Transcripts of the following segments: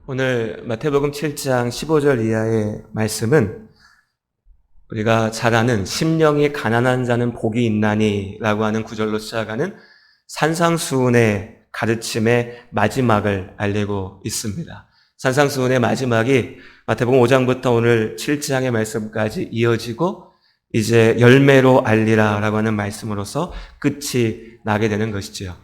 오늘 마태복음 7장 15절 이하의 말씀은 우리가 잘 아는 심령이 가난한 자는 복이 있나니 라고 하는 구절로 시작하는 산상수훈의 가르침의 마지막을 알리고 있습니다. 산상수훈의 마지막이 마태복음 5장부터 오늘 7장의 말씀까지 이어지고 이제 열매로 알리라 라고 하는 말씀으로서 끝이 나게 되는 것이지요.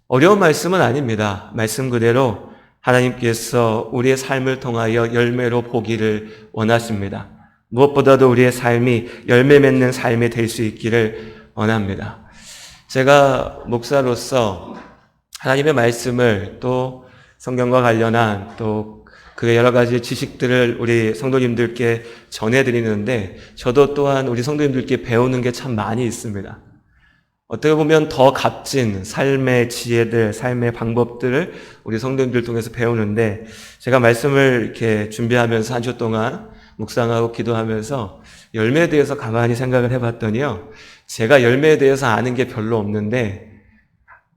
어려운 말씀은 아닙니다. 말씀 그대로 하나님께서 우리의 삶을 통하여 열매로 보기를 원하십니다. 무엇보다도 우리의 삶이 열매 맺는 삶이 될 수 있기를 원합니다. 제가 목사로서 하나님의 말씀을 또 성경과 관련한 또 그 여러 가지 지식들을 우리 성도님들께 전해드리는데 저도 또한 우리 성도님들께 배우는 게 참 많이 있습니다. 어떻게 보면 더 값진 삶의 지혜들, 삶의 방법들을 우리 성도님들 통해서 배우는데 제가 말씀을 이렇게 준비하면서 한 주 동안 묵상하고 기도하면서 열매에 대해서 가만히 생각을 해봤더니요. 제가 열매에 대해서 아는 게 별로 없는데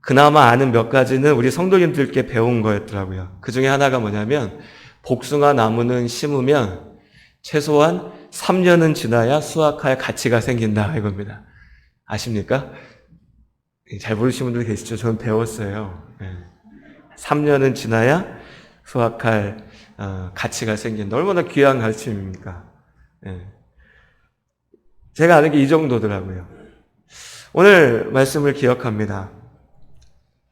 그나마 아는 몇 가지는 우리 성도님들께 배운 거였더라고요. 그 중에 하나가 뭐냐면 복숭아 나무는 심으면 최소한 3년은 지나야 수확할 가치가 생긴다 이겁니다. 아십니까? 잘 모르시는 분들 계시죠? 저는 배웠어요. 3년은 지나야 수확할 가치가 생긴다. 얼마나 귀한 가르침입니까? 제가 아는 게 이 정도더라고요. 오늘 말씀을 기억합니다.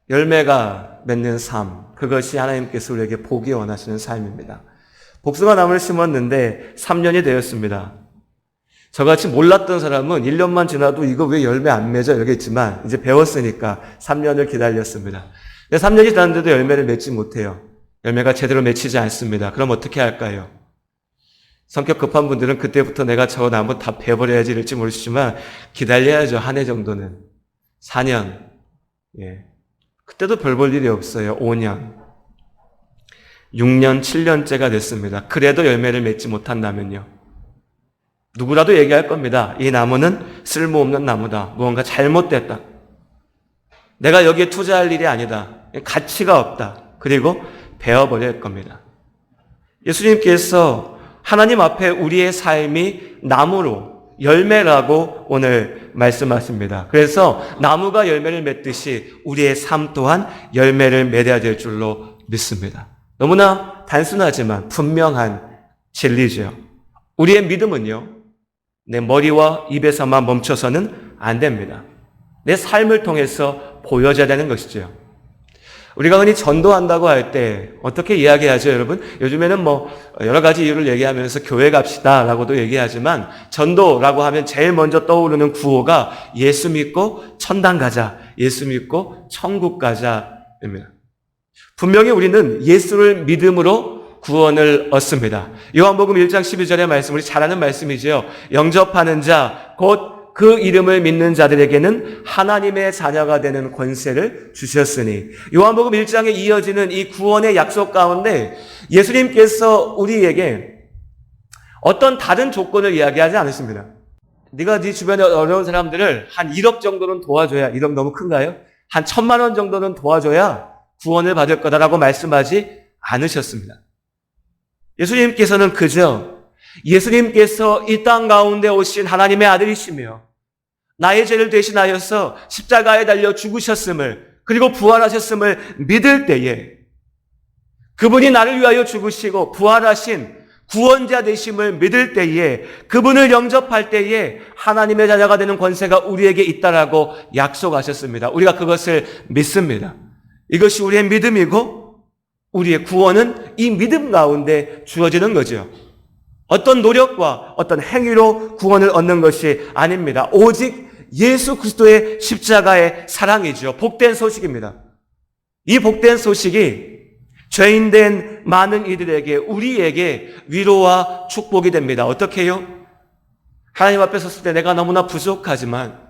열매가 맺는 삶, 그것이 하나님께서 우리에게 보기 원하시는 삶입니다. 복숭아 나무를 심었는데 3년이 되었습니다. 저같이 몰랐던 사람은 1년만 지나도 이거 왜 열매 안 맺어? 이러겠지만 이제 배웠으니까 3년을 기다렸습니다. 3년이 지났는데도 열매를 맺지 못해요. 열매가 제대로 맺히지 않습니다. 그럼 어떻게 할까요? 성격 급한 분들은 그때부터 내가 저 나무 다 베버려야지 이럴지 모르시지만 기다려야죠. 한 해 정도는. 4년. 그때도 별 볼 일이 없어요. 5년. 6년, 7년째가 됐습니다. 그래도 열매를 맺지 못한다면요. 누구라도 얘기할 겁니다. 이 나무는 쓸모없는 나무다. 무언가 잘못됐다. 내가 여기에 투자할 일이 아니다. 가치가 없다. 그리고 베어버릴 겁니다. 예수님께서 하나님 앞에 우리의 삶이 나무로 열매라고 오늘 말씀하십니다. 그래서 나무가 열매를 맺듯이 우리의 삶 또한 열매를 맺어야 될 줄로 믿습니다. 너무나 단순하지만 분명한 진리죠. 우리의 믿음은요. 내 머리와 입에서만 멈춰서는 안 됩니다. 내 삶을 통해서 보여져야 되는 것이죠. 우리가 흔히 전도한다고 할 때 어떻게 이야기하죠, 여러분? 요즘에는 여러 가지 이유를 얘기하면서 교회 갑시다 라고도 얘기하지만 전도라고 하면 제일 먼저 떠오르는 구호가 예수 믿고 천당 가자, 예수 믿고 천국 가자입니다. 분명히 우리는 예수를 믿음으로 구원을 얻습니다. 요한복음 1장 12절의 말씀, 우리 잘 아는 말씀이죠. 영접하는 자, 곧 그 이름을 믿는 자들에게는 하나님의 자녀가 되는 권세를 주셨으니. 요한복음 1장에 이어지는 이 구원의 약속 가운데 예수님께서 우리에게 어떤 다른 조건을 이야기하지 않으십니다. 네가 네 주변에 어려운 사람들을 한 1억 정도는 도와줘야, 1억 너무 큰가요? 한 1,000만 원 정도는 도와줘야 구원을 받을 거다라고 말씀하지 않으셨습니다. 예수님께서는 그저 예수님께서 이 땅 가운데 오신 하나님의 아들이시며 나의 죄를 대신하여서 십자가에 달려 죽으셨음을 그리고 부활하셨음을 믿을 때에 그분이 나를 위하여 죽으시고 부활하신 구원자 되심을 믿을 때에 그분을 영접할 때에 하나님의 자녀가 되는 권세가 우리에게 있다라고 약속하셨습니다. 우리가 그것을 믿습니다. 이것이 우리의 믿음이고 우리의 구원은 이 믿음 가운데 주어지는 거죠. 어떤 노력과 어떤 행위로 구원을 얻는 것이 아닙니다. 오직 예수 그리스도의 십자가의 사랑이죠. 복된 소식입니다. 이 복된 소식이 죄인된 많은 이들에게, 우리에게 위로와 축복이 됩니다. 어떻게 해요? 하나님 앞에 섰을 때 내가 너무나 부족하지만,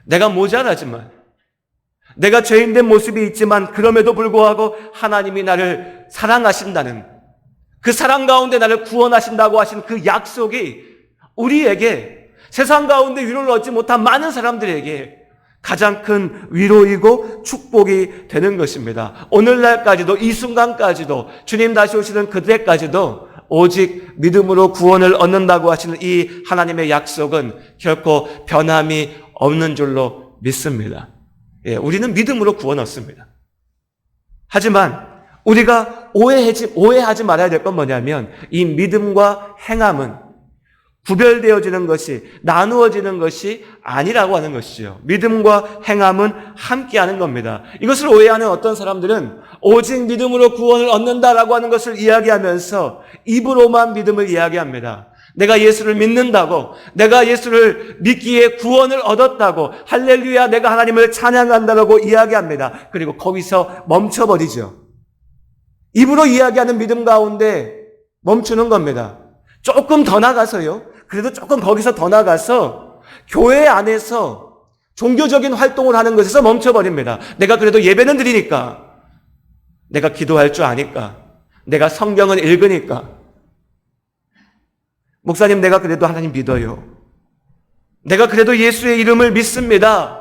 내가 모자라지만, 내가 죄인된 모습이 있지만 그럼에도 불구하고 하나님이 나를 사랑하신다는, 그 사랑 가운데 나를 구원하신다고 하신 그 약속이 우리에게 세상 가운데 위로를 얻지 못한 많은 사람들에게 가장 큰 위로이고 축복이 되는 것입니다. 오늘날까지도, 이 순간까지도, 주님 다시 오시는 그때까지도 오직 믿음으로 구원을 얻는다고 하시는 이 하나님의 약속은 결코 변함이 없는 줄로 믿습니다. 예, 우리는 믿음으로 구원 얻습니다. 하지만 우리가 오해하지 말아야 될 건 뭐냐면, 이 믿음과 행함은 구별되어지는 것이, 나누어지는 것이 아니라고 하는 것이죠. 믿음과 행함은 함께하는 겁니다. 이것을 오해하는 어떤 사람들은 오직 믿음으로 구원을 얻는다라고 하는 것을 이야기하면서 입으로만 믿음을 이야기합니다. 내가 예수를 믿는다고, 내가 예수를 믿기에 구원을 얻었다고, 할렐루야, 내가 하나님을 찬양한다라고 이야기합니다. 그리고 거기서 멈춰버리죠. 입으로 이야기하는 믿음 가운데 멈추는 겁니다. 조금 더 나가서요. 그래도 조금 거기서 더 나가서 교회 안에서 종교적인 활동을 하는 것에서 멈춰버립니다. 내가 그래도 예배는 드리니까, 내가 기도할 줄 아니까, 내가 성경은 읽으니까, 목사님 내가 그래도 하나님 믿어요, 내가 그래도 예수의 이름을 믿습니다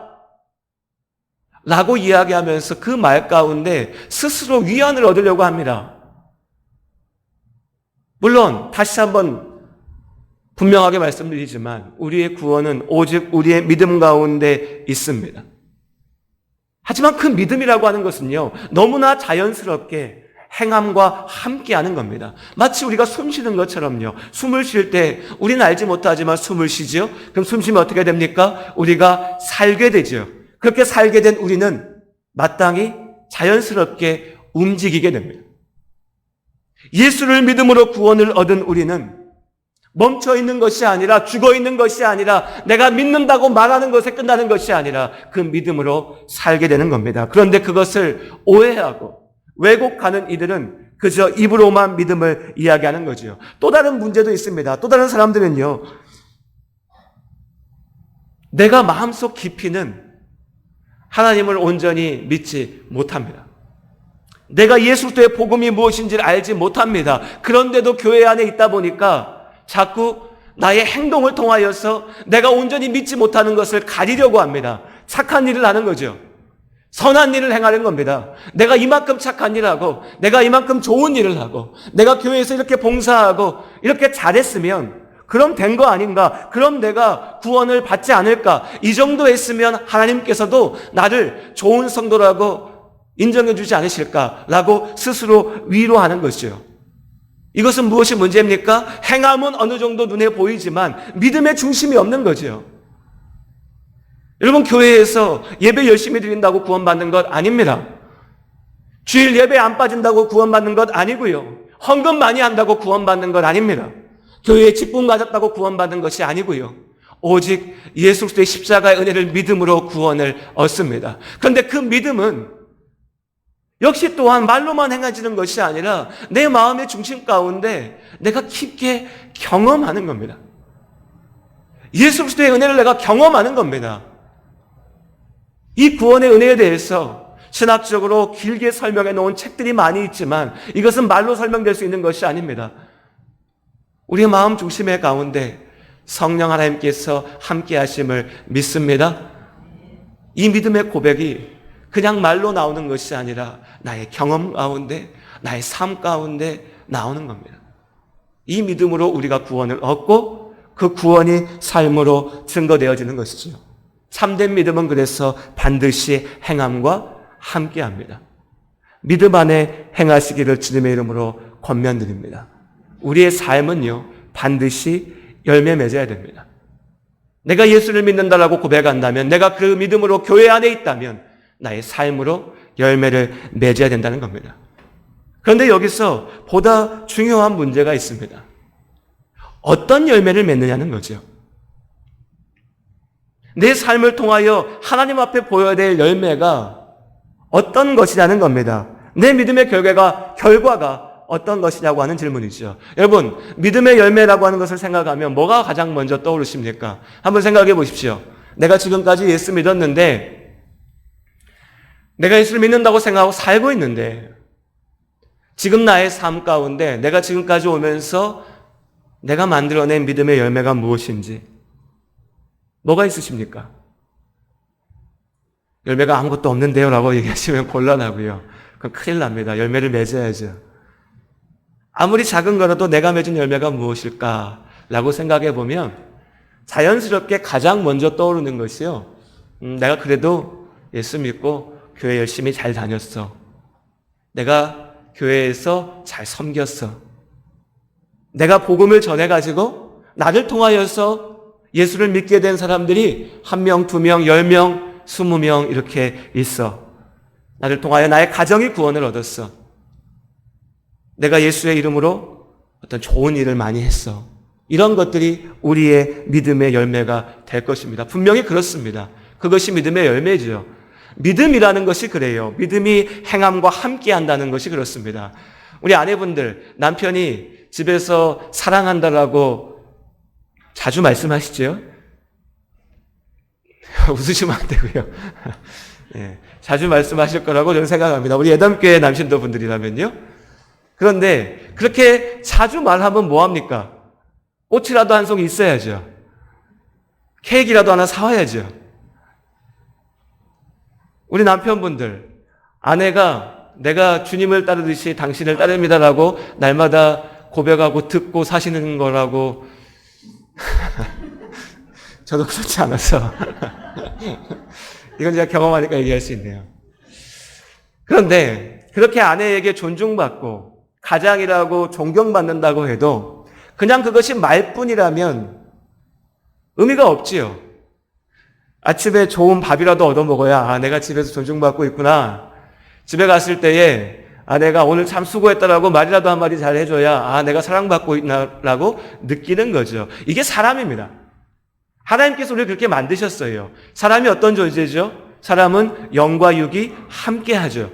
라고 이야기하면서 그 말 가운데 스스로 위안을 얻으려고 합니다. 물론 다시 한번 분명하게 말씀드리지만 우리의 구원은 오직 우리의 믿음 가운데 있습니다. 하지만 그 믿음이라고 하는 것은요, 너무나 자연스럽게 행함과 함께하는 겁니다. 마치 우리가 숨 쉬는 것처럼요. 숨을 쉴 때 우리는 알지 못하지만 숨을 쉬죠. 그럼 숨 쉬면 어떻게 됩니까? 우리가 살게 되죠. 그렇게 살게 된 우리는 마땅히 자연스럽게 움직이게 됩니다. 예수를 믿음으로 구원을 얻은 우리는 멈춰 있는 것이 아니라, 죽어 있는 것이 아니라, 내가 믿는다고 말하는 것에 끝나는 것이 아니라 그 믿음으로 살게 되는 겁니다. 그런데 그것을 오해하고 왜곡하는 이들은 그저 입으로만 믿음을 이야기하는 거죠. 또 다른 문제도 있습니다. 또 다른 사람들은요, 내가 마음속 깊이는 하나님을 온전히 믿지 못합니다. 내가 예수 그리스도의 복음이 무엇인지를 알지 못합니다. 그런데도 교회 안에 있다 보니까 자꾸 나의 행동을 통하여서 내가 온전히 믿지 못하는 것을 가리려고 합니다. 착한 일을 하는 거죠. 선한 일을 행하는 겁니다. 내가 이만큼 착한 일을 하고, 내가 이만큼 좋은 일을 하고, 내가 교회에서 이렇게 봉사하고 이렇게 잘했으면 그럼 된 거 아닌가? 그럼 내가 구원을 받지 않을까? 이 정도 했으면 하나님께서도 나를 좋은 성도라고 인정해 주지 않으실까라고 스스로 위로하는 것이죠. 이것은 무엇이 문제입니까? 행함은 어느 정도 눈에 보이지만 믿음의 중심이 없는 거죠. 여러분, 교회에서 예배 열심히 드린다고 구원받는 것 아닙니다. 주일 예배 안 빠진다고 구원받는 것 아니고요. 헌금 많이 한다고 구원받는 것 아닙니다. 교회에 직분 가졌다고 구원받는 것이 아니고요. 오직 예수 그리스도의 십자가의 은혜를 믿음으로 구원을 얻습니다. 그런데 그 믿음은 역시 또한 말로만 행해지는 것이 아니라 내 마음의 중심 가운데 내가 깊게 경험하는 겁니다. 예수 그리스도의 은혜를 내가 경험하는 겁니다. 이 구원의 은혜에 대해서 신학적으로 길게 설명해 놓은 책들이 많이 있지만 이것은 말로 설명될 수 있는 것이 아닙니다. 우리의 마음 중심의 가운데 성령 하나님께서 함께 하심을 믿습니다. 이 믿음의 고백이 그냥 말로 나오는 것이 아니라 나의 경험 가운데, 나의 삶 가운데 나오는 겁니다. 이 믿음으로 우리가 구원을 얻고 그 구원이 삶으로 증거되어지는 것이죠. 참된 믿음은 그래서 반드시 행함과 함께합니다. 믿음 안에 행하시기를 주님의 이름으로 권면드립니다. 우리의 삶은요, 반드시 열매 맺어야 됩니다. 내가 예수를 믿는다라고 고백한다면, 내가 그 믿음으로 교회 안에 있다면 나의 삶으로 열매를 맺어야 된다는 겁니다. 그런데 여기서 보다 중요한 문제가 있습니다. 어떤 열매를 맺느냐는 거죠. 내 삶을 통하여 하나님 앞에 보여야 될 열매가 어떤 것이냐는 겁니다. 내 믿음의 결과가 어떤 것이냐고 하는 질문이죠. 여러분, 믿음의 열매라고 하는 것을 생각하면 뭐가 가장 먼저 떠오르십니까? 한번 생각해 보십시오. 내가 지금까지 예수 믿었는데, 내가 예수를 믿는다고 생각하고 살고 있는데, 지금 나의 삶 가운데 내가 지금까지 오면서 내가 만들어낸 믿음의 열매가 무엇인지, 뭐가 있으십니까? 열매가 아무것도 없는데요 라고 얘기하시면 곤란하고요. 그럼 큰일 납니다. 열매를 맺어야죠. 아무리 작은 거라도 내가 맺은 열매가 무엇일까 라고 생각해 보면 자연스럽게 가장 먼저 떠오르는 것이요. 내가 그래도 예수 믿고 교회 열심히 잘 다녔어. 내가 교회에서 잘 섬겼어. 내가 복음을 전해가지고 나를 통하여서 예수를 믿게 된 사람들이 1명, 2명, 10명, 20명 이렇게 있어. 나를 통하여 나의 가정이 구원을 얻었어. 내가 예수의 이름으로 어떤 좋은 일을 많이 했어. 이런 것들이 우리의 믿음의 열매가 될 것입니다. 분명히 그렇습니다. 그것이 믿음의 열매죠. 믿음이라는 것이 그래요. 믿음이 행함과 함께 한다는 것이 그렇습니다. 우리 아내분들, 남편이 집에서 사랑한다라고 자주 말씀하시죠? 웃으시면 안 되고요. 예, 자주 말씀하실 거라고 저는 생각합니다. 우리 예담교회 남신도 분들이라면요. 그런데 그렇게 자주 말하면 뭐합니까? 꽃이라도 한 송이 있어야죠. 케이크라도 하나 사와야죠. 우리 남편분들, 아내가 내가 주님을 따르듯이 당신을 따릅니다라고 날마다 고백하고 듣고 사시는 거라고 저도 그렇지 않아서 이건 제가 경험하니까 얘기할 수 있네요. 그런데 그렇게 아내에게 존중받고 가장이라고 존경받는다고 해도 그냥 그것이 말뿐이라면 의미가 없지요. 아침에 좋은 밥이라도 얻어먹어야 내가 집에서 존중받고 있구나. 집에 갔을 때에 내가 오늘 참 수고했다라고 말이라도 한마디 잘 해줘야 내가 사랑받고 있나라고 느끼는 거죠. 이게 사람입니다. 하나님께서 우리를 그렇게 만드셨어요. 사람이 어떤 존재죠? 사람은 영과 육이 함께하죠.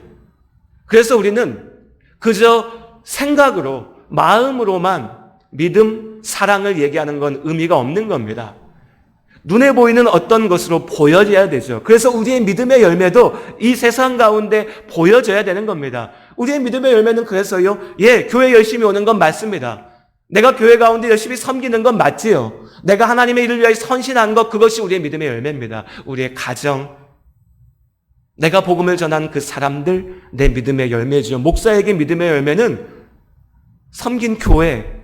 그래서 우리는 그저 생각으로, 마음으로만 믿음, 사랑을 얘기하는 건 의미가 없는 겁니다. 눈에 보이는 어떤 것으로 보여져야 되죠. 그래서 우리의 믿음의 열매도 이 세상 가운데 보여져야 되는 겁니다. 우리의 믿음의 열매는 그래서요. 교회 열심히 오는 건 맞습니다. 내가 교회 가운데 열심히 섬기는 건 맞지요. 내가 하나님의 일을 위하여 헌신한 것, 그것이 우리의 믿음의 열매입니다. 우리의 가정, 내가 복음을 전한 그 사람들, 내 믿음의 열매죠. 목사에게 믿음의 열매는 섬긴 교회,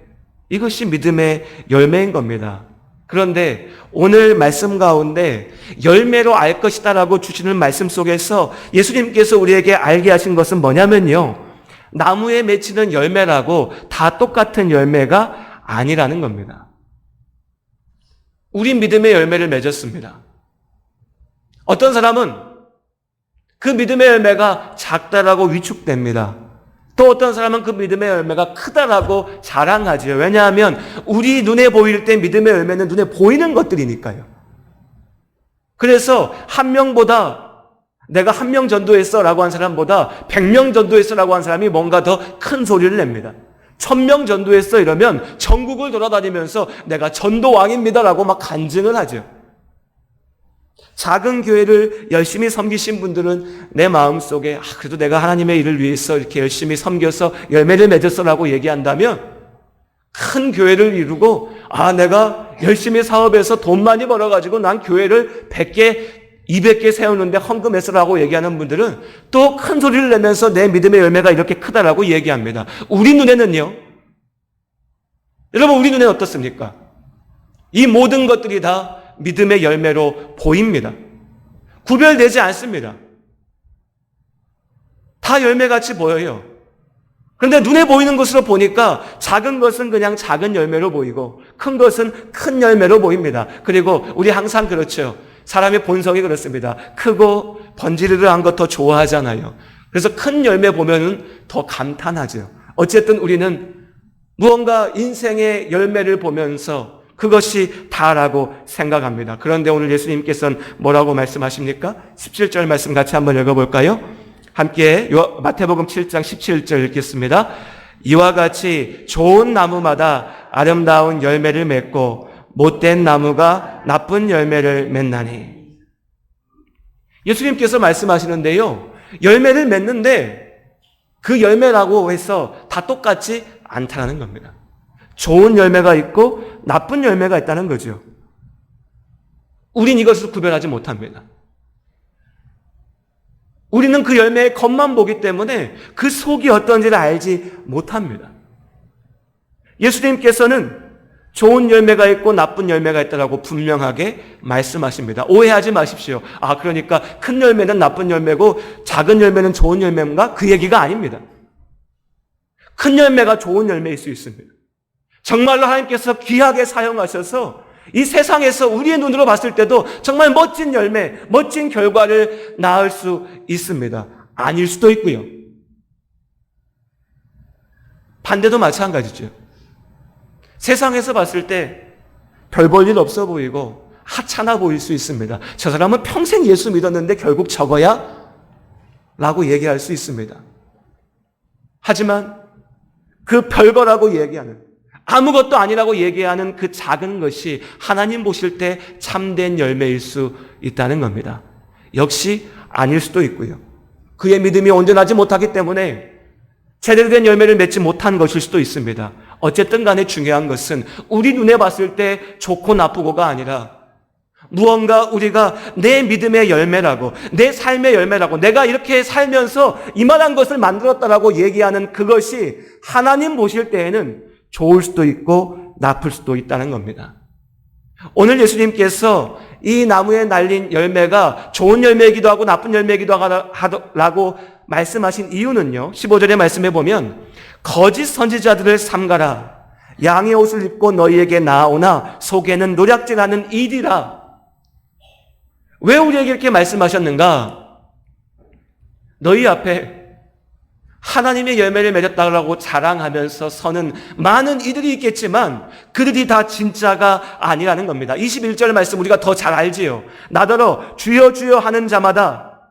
이것이 믿음의 열매인 겁니다. 그런데 오늘 말씀 가운데 열매로 알 것이다라고 주시는 말씀 속에서 예수님께서 우리에게 알게 하신 것은 뭐냐면요. 나무에 맺히는 열매라고 다 똑같은 열매가 아니라는 겁니다. 우리 믿음의 열매를 맺었습니다. 어떤 사람은 그 믿음의 열매가 작다라고 위축됩니다. 또 어떤 사람은 그 믿음의 열매가 크다라고 자랑하지요. 왜냐하면 우리 눈에 보일 때 믿음의 열매는 눈에 보이는 것들이니까요. 그래서 한 명보다 내가 1명 전도했어 라고 한 사람보다 100명 전도했어 라고 한 사람이 뭔가 더 큰 소리를 냅니다. 1000명 전도했어 이러면 전국을 돌아다니면서 내가 전도왕입니다 라고 막 간증을 하죠. 작은 교회를 열심히 섬기신 분들은 내 마음속에 그래도 내가 하나님의 일을 위해서 이렇게 열심히 섬겨서 열매를 맺었어라고 얘기한다면 큰 교회를 이루고 내가 열심히 사업해서 돈 많이 벌어가지고 난 교회를 100개, 200개 세우는데 헌금했어라고 얘기하는 분들은 또 큰 소리를 내면서 내 믿음의 열매가 이렇게 크다라고 얘기합니다. 우리 눈에는요. 여러분 우리 눈에는 어떻습니까? 이 모든 것들이 다 믿음의 열매로 보입니다. 구별되지 않습니다. 다 열매같이 보여요. 그런데 눈에 보이는 것으로 보니까 작은 것은 그냥 작은 열매로 보이고 큰 것은 큰 열매로 보입니다. 그리고 우리 항상 그렇죠. 사람의 본성이 그렇습니다. 크고 번지르르한 것 더 좋아하잖아요. 그래서 큰 열매 보면은 더 감탄하죠. 어쨌든 우리는 무언가 인생의 열매를 보면서 그것이 다라고 생각합니다. 그런데 오늘 예수님께서는 뭐라고 말씀하십니까? 17절 말씀 같이 한번 읽어볼까요? 함께 마태복음 7장 17절 읽겠습니다. 이와 같이 좋은 나무마다 아름다운 열매를 맺고 못된 나무가 나쁜 열매를 맺나니. 예수님께서 말씀하시는데요. 열매를 맺는데 그 열매라고 해서 다 똑같지 않다는 겁니다. 좋은 열매가 있고 나쁜 열매가 있다는 거죠. 우린 이것을 구별하지 못합니다. 우리는 그 열매의 겉만 보기 때문에 그 속이 어떤지를 알지 못합니다. 예수님께서는 좋은 열매가 있고 나쁜 열매가 있다라고 분명하게 말씀하십니다. 오해하지 마십시오. 그러니까 큰 열매는 나쁜 열매고 작은 열매는 좋은 열매인가? 그 얘기가 아닙니다. 큰 열매가 좋은 열매일 수 있습니다. 정말로 하나님께서 귀하게 사용하셔서 이 세상에서 우리의 눈으로 봤을 때도 정말 멋진 열매, 멋진 결과를 낳을 수 있습니다. 아닐 수도 있고요. 반대도 마찬가지죠. 세상에서 봤을 때 별 볼 일 없어 보이고 하찮아 보일 수 있습니다. 저 사람은 평생 예수 믿었는데 결국 저거야? 라고 얘기할 수 있습니다. 하지만 그 별거라고 얘기하는, 아무것도 아니라고 얘기하는 그 작은 것이 하나님 보실 때 참된 열매일 수 있다는 겁니다. 역시 아닐 수도 있고요. 그의 믿음이 온전하지 못하기 때문에 제대로 된 열매를 맺지 못한 것일 수도 있습니다. 어쨌든 간에 중요한 것은 우리 눈에 봤을 때 좋고 나쁘고가 아니라 무언가 우리가 내 믿음의 열매라고, 내 삶의 열매라고, 내가 이렇게 살면서 이만한 것을 만들었다라고 얘기하는 그것이 하나님 보실 때에는 좋을 수도 있고 나쁠 수도 있다는 겁니다. 오늘 예수님께서 이 나무에 날린 열매가 좋은 열매이기도 하고 나쁜 열매이기도 하라고 말씀하신 이유는요, 15절의 말씀에 보면 거짓 선지자들을 삼가라. 양의 옷을 입고 너희에게 나아오나 속에는 노략질하는 이리라. 왜 우리에게 이렇게 말씀하셨는가? 너희 앞에 하나님의 열매를 맺었다고 자랑하면서 서는 많은 이들이 있겠지만 그들이 다 진짜가 아니라는 겁니다. 21절 말씀 우리가 더 잘 알지요. 나더러 주여 주여 하는 자마다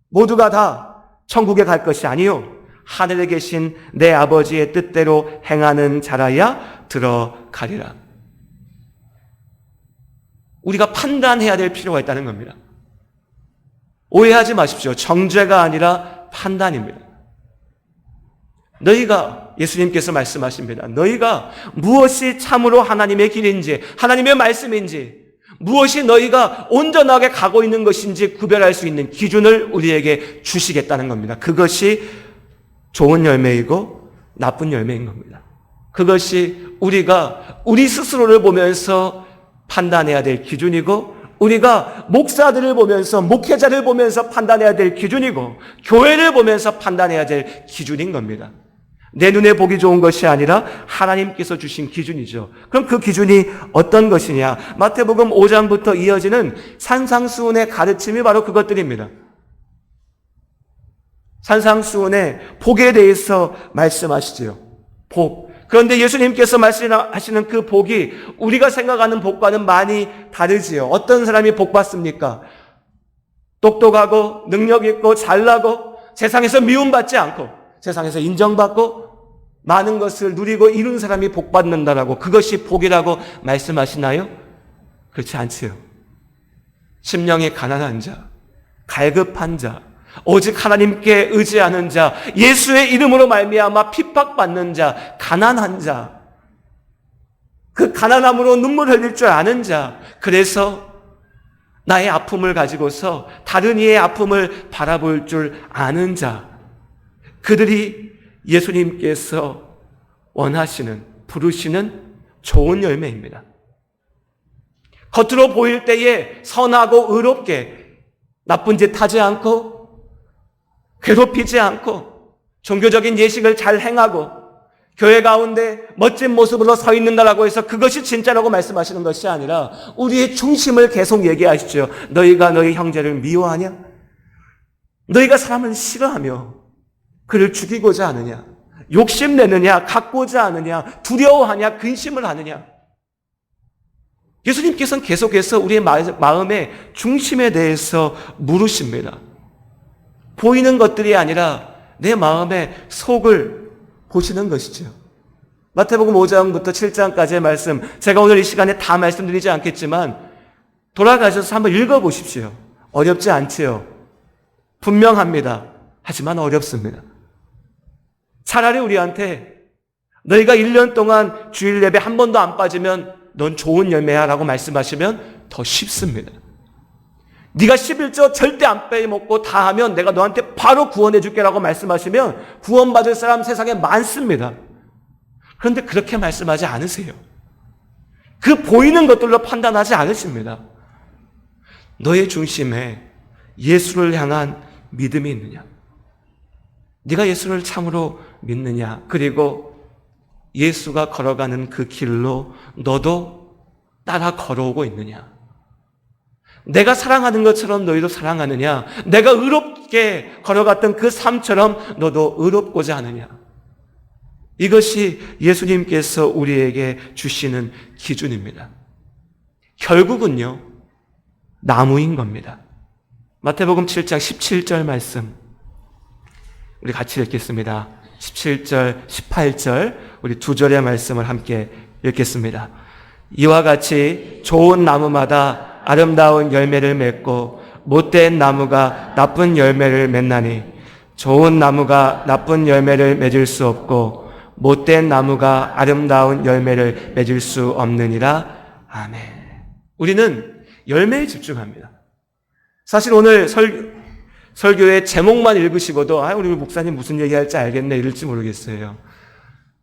모두가 다 천국에 갈 것이 아니요 하늘에 계신 내 아버지의 뜻대로 행하는 자라야 들어가리라. 우리가 판단해야 될 필요가 있다는 겁니다. 오해하지 마십시오. 정죄가 아니라 판단입니다. 너희가, 예수님께서 말씀하십니다. 너희가 무엇이 참으로 하나님의 길인지, 하나님의 말씀인지, 무엇이 너희가 온전하게 가고 있는 것인지 구별할 수 있는 기준을 우리에게 주시겠다는 겁니다. 그것이 좋은 열매이고 나쁜 열매인 겁니다. 그것이 우리가 우리 스스로를 보면서 판단해야 될 기준이고, 우리가 목사들을 보면서, 목회자를 보면서 판단해야 될 기준이고, 교회를 보면서 판단해야 될 기준인 겁니다. 내 눈에 보기 좋은 것이 아니라 하나님께서 주신 기준이죠. 그럼 그 기준이 어떤 것이냐? 마태복음 5장부터 이어지는 산상수훈의 가르침이 바로 그것들입니다. 산상수훈의 복에 대해서 말씀하시죠. 복. 그런데 예수님께서 말씀하시는 그 복이 우리가 생각하는 복과는 많이 다르지요. 어떤 사람이 복 받습니까? 똑똑하고 능력 있고 잘나고 세상에서 미움받지 않고 세상에서 인정받고 많은 것을 누리고 이룬 사람이 복 받는다라고, 그것이 복이라고 말씀하시나요? 그렇지 않지요. 심령이 가난한 자, 갈급한 자, 오직 하나님께 의지하는 자, 예수의 이름으로 말미암아 핍박받는 자, 가난한 자, 그 가난함으로 눈물 흘릴 줄 아는 자, 그래서 나의 아픔을 가지고서 다른 이의 아픔을 바라볼 줄 아는 자, 그들이 예수님께서 원하시는, 부르시는 좋은 열매입니다. 겉으로 보일 때에 선하고 의롭게 나쁜 짓 하지 않고 괴롭히지 않고 종교적인 예식을 잘 행하고 교회 가운데 멋진 모습으로 서 있는다라고 해서 그것이 진짜라고 말씀하시는 것이 아니라 우리의 중심을 계속 얘기하시죠. 너희가 너희 형제를 미워하냐? 너희가 사람을 싫어하며 그를 죽이고자 하느냐? 욕심내느냐? 갖고자 하느냐? 두려워하냐? 근심을 하느냐? 예수님께서는 계속해서 우리의 마음의 중심에 대해서 물으십니다. 보이는 것들이 아니라 내 마음의 속을 보시는 것이죠. 마태복음 5장부터 7장까지의 말씀, 제가 오늘 이 시간에 다 말씀드리지 않겠지만 돌아가셔서 한번 읽어보십시오. 어렵지 않지요. 분명합니다. 하지만 어렵습니다. 차라리 우리한테 너희가 1년 동안 주일 예배 한 번도 안 빠지면 넌 좋은 열매야 라고 말씀하시면 더 쉽습니다. 네가 11조 절대 안 빼먹고 다 하면 내가 너한테 바로 구원해 줄게라고 말씀하시면 구원받을 사람 세상에 많습니다. 그런데 그렇게 말씀하지 않으세요. 그 보이는 것들로 판단하지 않으십니다. 너의 중심에 예수를 향한 믿음이 있느냐? 네가 예수를 참으로 믿느냐? 그리고 예수가 걸어가는 그 길로 너도 따라 걸어오고 있느냐? 내가 사랑하는 것처럼 너희도 사랑하느냐? 내가 의롭게 걸어갔던 그 삶처럼 너도 의롭고자 하느냐? 이것이 예수님께서 우리에게 주시는 기준입니다. 결국은요, 나무인 겁니다. 마태복음 7장 17절 말씀 우리 같이 읽겠습니다. 17절, 18절 우리 두 절의 말씀을 함께 읽겠습니다. 이와 같이 좋은 나무마다 아름다운 열매를 맺고 못된 나무가 나쁜 열매를 맺나니 좋은 나무가 나쁜 열매를 맺을 수 없고 못된 나무가 아름다운 열매를 맺을 수 없느니라. 아멘. 우리는 열매에 집중합니다. 사실 오늘 설교의 제목만 읽으시고도 우리 목사님 무슨 얘기할지 알겠네 이럴지 모르겠어요.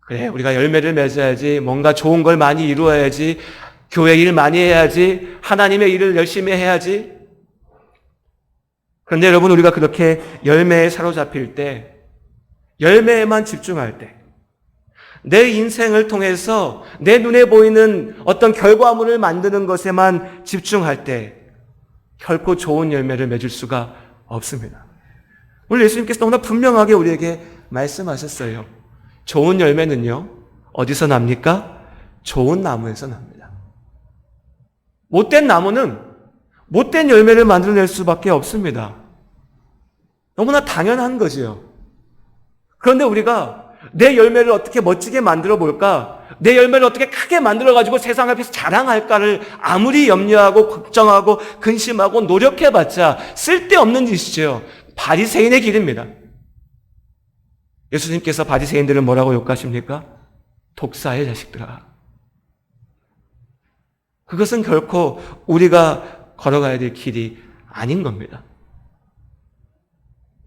그래, 우리가 열매를 맺어야지, 뭔가 좋은 걸 많이 이루어야지, 교회 일 많이 해야지, 하나님의 일을 열심히 해야지. 그런데 여러분, 우리가 그렇게 열매에 사로잡힐 때, 열매에만 집중할 때, 내 인생을 통해서 내 눈에 보이는 어떤 결과물을 만드는 것에만 집중할 때 결코 좋은 열매를 맺을 수가 없습니다. 오늘 예수님께서 너무나 분명하게 우리에게 말씀하셨어요. 좋은 열매는요, 어디서 납니까? 좋은 나무에서 납니다. 못된 나무는 못된 열매를 만들어낼 수밖에 없습니다. 너무나 당연한 거지요. 그런데 우리가 내 열매를 어떻게 멋지게 만들어 볼까? 내 열매를 어떻게 크게 만들어가지고 세상 앞에서 자랑할까를 아무리 염려하고 걱정하고 근심하고 노력해봤자 쓸데없는 짓이죠. 바리새인의 길입니다. 예수님께서 바리새인들을 뭐라고 욕하십니까? 독사의 자식들아. 그것은 결코 우리가 걸어가야 될 길이 아닌 겁니다.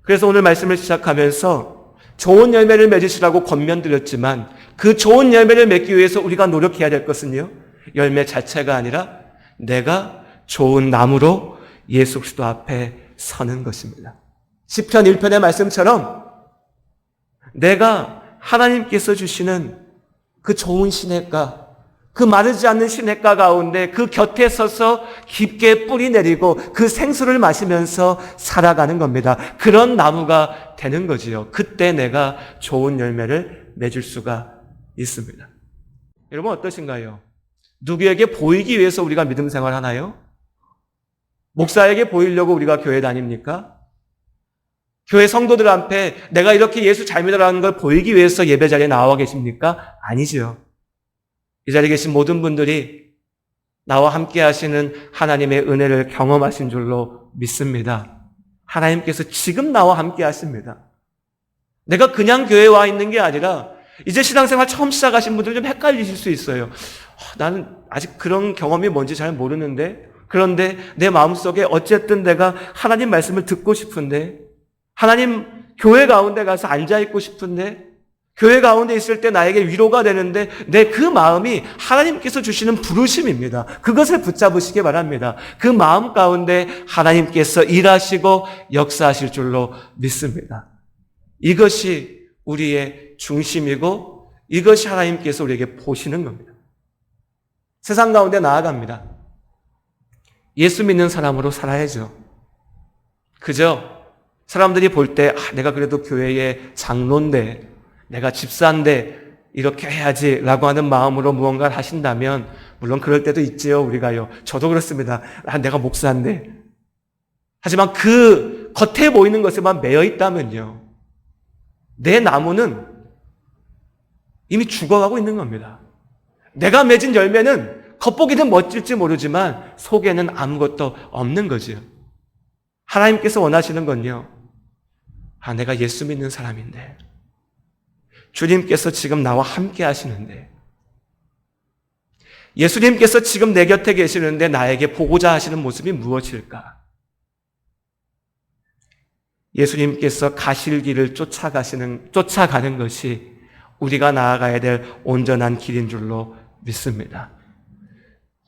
그래서 오늘 말씀을 시작하면서 좋은 열매를 맺으시라고 권면드렸지만 그 좋은 열매를 맺기 위해서 우리가 노력해야 될 것은요, 열매 자체가 아니라 내가 좋은 나무로 예수 그리스도 앞에 서는 것입니다. 시편 1편의 말씀처럼 내가 하나님께서 주시는 그 좋은 시냇가, 그 마르지 않는 시냇가 가운데 그 곁에 서서 깊게 뿌리 내리고 그 생수를 마시면서 살아가는 겁니다. 그런 나무가 되는 거지요. 그때 내가 좋은 열매를 맺을 수가 있습니다. 여러분 어떠신가요? 누구에게 보이기 위해서 우리가 믿음 생활 하나요? 목사에게 보이려고 우리가 교회 다닙니까? 교회 성도들 앞에 내가 이렇게 예수 잘 믿어라는 걸 보이기 위해서 예배 자리에 나와 계십니까? 아니죠. 이 자리에 계신 모든 분들이 나와 함께 하시는 하나님의 은혜를 경험하신 줄로 믿습니다. 하나님께서 지금 나와 함께 하십니다. 내가 그냥 교회에 와 있는 게 아니라 이제 신앙생활 처음 시작하신 분들 좀 헷갈리실 수 있어요. 나는 아직 그런 경험이 뭔지 잘 모르는데, 그런데 내 마음속에 어쨌든 내가 하나님 말씀을 듣고 싶은데, 하나님 교회 가운데 가서 앉아있고 싶은데, 교회 가운데 있을 때 나에게 위로가 되는데 내 그 마음이 하나님께서 주시는 부르심입니다. 그것을 붙잡으시기 바랍니다. 그 마음 가운데 하나님께서 일하시고 역사하실 줄로 믿습니다. 이것이 우리의 중심이고 이것이 하나님께서 우리에게 보시는 겁니다. 세상 가운데 나아갑니다. 예수 믿는 사람으로 살아야죠. 그저 사람들이 볼 때 내가 그래도 교회의 장로인데, 내가 집사인데 이렇게 해야지 라고 하는 마음으로 무언가를 하신다면 물론 그럴 때도 있지요. 우리가요. 저도 그렇습니다. 내가 목사인데. 하지만 그 겉에 보이는 것에만 매여 있다면요, 내 나무는 이미 죽어가고 있는 겁니다. 내가 맺은 열매는 겉보기는 멋질지 모르지만 속에는 아무것도 없는 거지요. 하나님께서 원하시는 건요, 내가 예수 믿는 사람인데, 주님께서 지금 나와 함께 하시는데, 예수님께서 지금 내 곁에 계시는데 나에게 보고자 하시는 모습이 무엇일까? 예수님께서 가실 길을 쫓아가는 것이 우리가 나아가야 될 온전한 길인 줄로 믿습니다.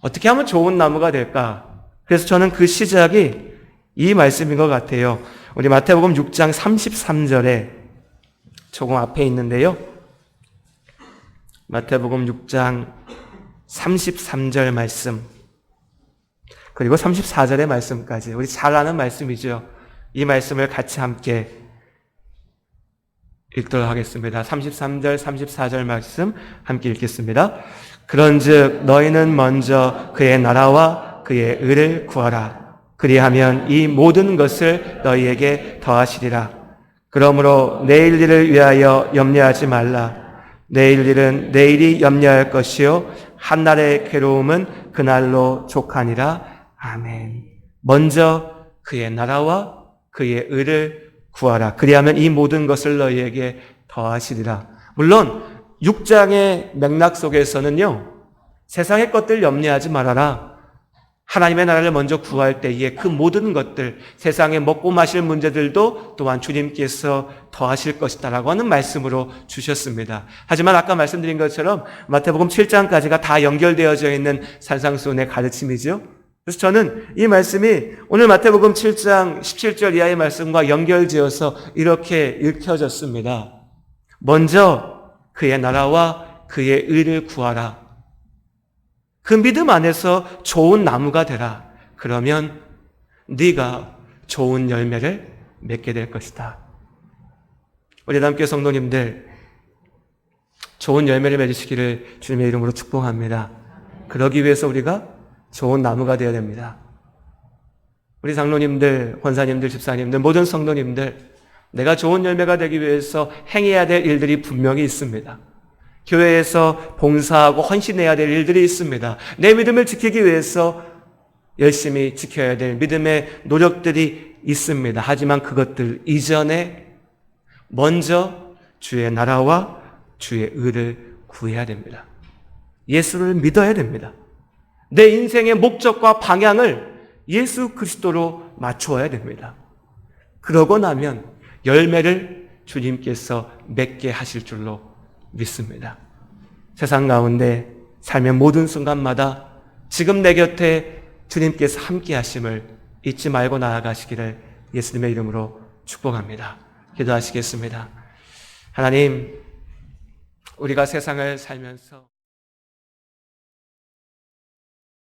어떻게 하면 좋은 나무가 될까? 그래서 저는 그 시작이 이 말씀인 것 같아요. 우리 마태복음 6장 33절에 조금 앞에 있는데요. 마태복음 6장 33절 말씀, 그리고 34절의 말씀까지 우리 잘 아는 말씀이죠. 이 말씀을 같이 함께 읽도록 하겠습니다. 33절, 34절 말씀 함께 읽겠습니다. 그런즉 너희는 먼저 그의 나라와 그의 의를 구하라. 그리하면 이 모든 것을 너희에게 더하시리라. 그러므로 내일 일을 위하여 염려하지 말라. 내일 일은 내일이 염려할 것이요 한날의 괴로움은 그날로 족하니라. 아멘. 먼저 그의 나라와 그의 의를 구하라. 그리하면 이 모든 것을 너희에게 더하시리라. 물론 6장의 맥락 속에서는요, 세상의 것들 염려하지 말아라. 하나님의 나라를 먼저 구할 때에 그 모든 것들, 세상에 먹고 마실 문제들도 또한 주님께서 더하실 것이다라고 하는 말씀으로 주셨습니다. 하지만 아까 말씀드린 것처럼 마태복음 7장까지가 다 연결되어져 있는 산상수훈의 가르침이죠. 그래서 저는 이 말씀이 오늘 마태복음 7장 17절 이하의 말씀과 연결지어서 이렇게 읽혀졌습니다. 먼저 그의 나라와 그의 의를 구하라. 그 믿음 안에서 좋은 나무가 되라. 그러면 네가 좋은 열매를 맺게 될 것이다. 우리 남교회 성도님들, 좋은 열매를 맺으시기를 주님의 이름으로 축복합니다. 그러기 위해서 우리가 좋은 나무가 되어야 됩니다. 우리 장로님들, 권사님들, 집사님들, 모든 성도님들, 내가 좋은 열매가 되기 위해서 행해야 될 일들이 분명히 있습니다. 교회에서 봉사하고 헌신해야 될 일들이 있습니다. 내 믿음을 지키기 위해서 열심히 지켜야 될 믿음의 노력들이 있습니다. 하지만 그것들 이전에 먼저 주의 나라와 주의 의를 구해야 됩니다. 예수를 믿어야 됩니다. 내 인생의 목적과 방향을 예수 그리스도로 맞추어야 됩니다. 그러고 나면 열매를 주님께서 맺게 하실 줄로 믿습니다. 세상 가운데 삶의 모든 순간마다 지금 내 곁에 주님께서 함께 하심을 잊지 말고 나아가시기를 예수님의 이름으로 축복합니다. 기도하시겠습니다. 하나님, 우리가 세상을 살면서